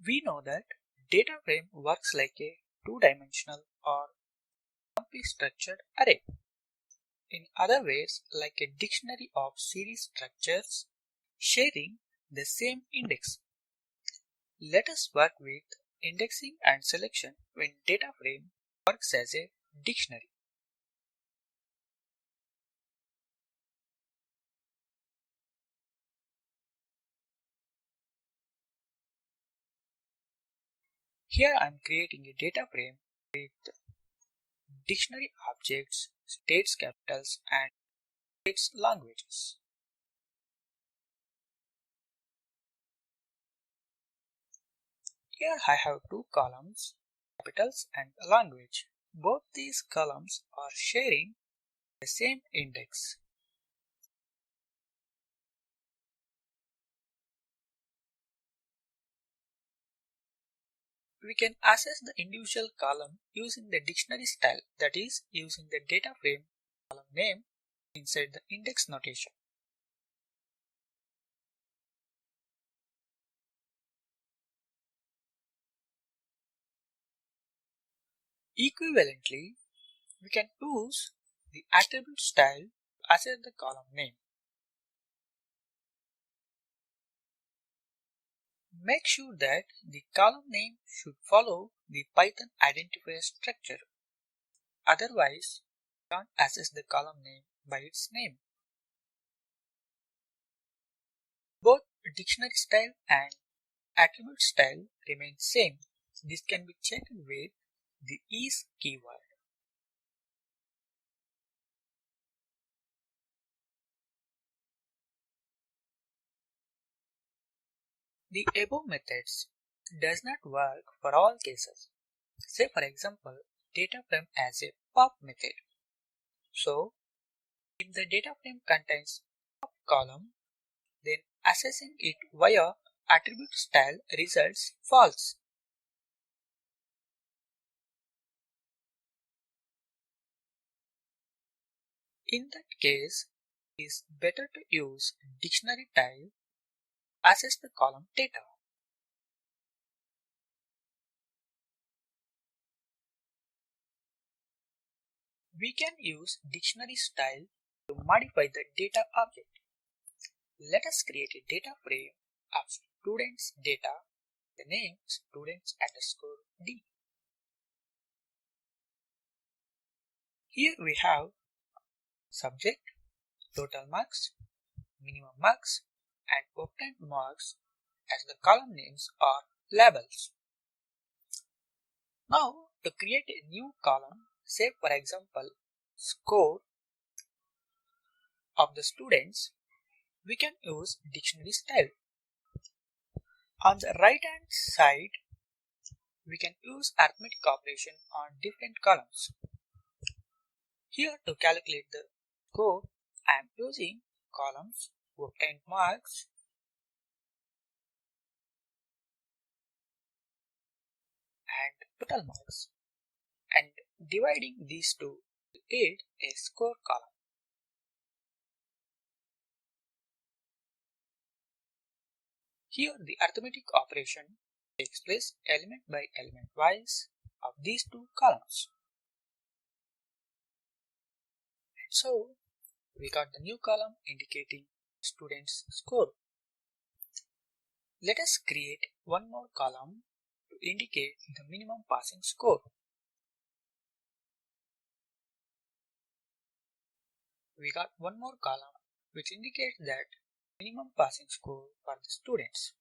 We know that DataFrame works like a two-dimensional or structured array. In other words, like a dictionary of series structures sharing the same index. Let us work with indexing and selection when DataFrame works as a dictionary. Here I am creating a DataFrame with dictionary objects, states capitals and states languages. Here I have two columns, capitals and language. Both these columns are sharing the same index. We can access the individual column using the dictionary style, that is, using the DataFrame column name inside the index notation. Equivalently, we can use the attribute style to access the column name. Make sure that the column name should follow the Python identifier structure. Otherwise, you can't access the column name by its name. Both dictionary style and attribute style remain same. This can be checked with the is keyword. The above methods does not work for all cases. Say for example, DataFrame as a pop method. So, if the DataFrame contains pop column, then accessing it via attribute style results false. In that case, it is better to use dictionary style to access the column data. We can use dictionary style to modify the data object. Let us create a data frame of students' data, the name students_d. Here we have subject, total marks, minimum marks, and obtained marks as the column names or labels. Now, to create a new column, say for example, score of the students, we can use dictionary style. On the right hand side, we can use arithmetic operation on different columns. Here to calculate the score, I am using columns obtained marks and total marks and dividing these two to create a score column. Here the arithmetic operation takes place element by element wise of these two columns. And so we got the new column indicating students' score. Let us create one more column to indicate the minimum passing score. We got one more column which indicates that minimum passing score for the students.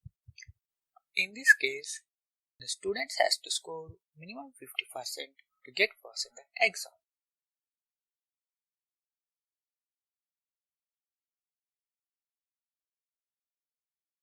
In this case, the students has to score minimum 50% to get first in the exam.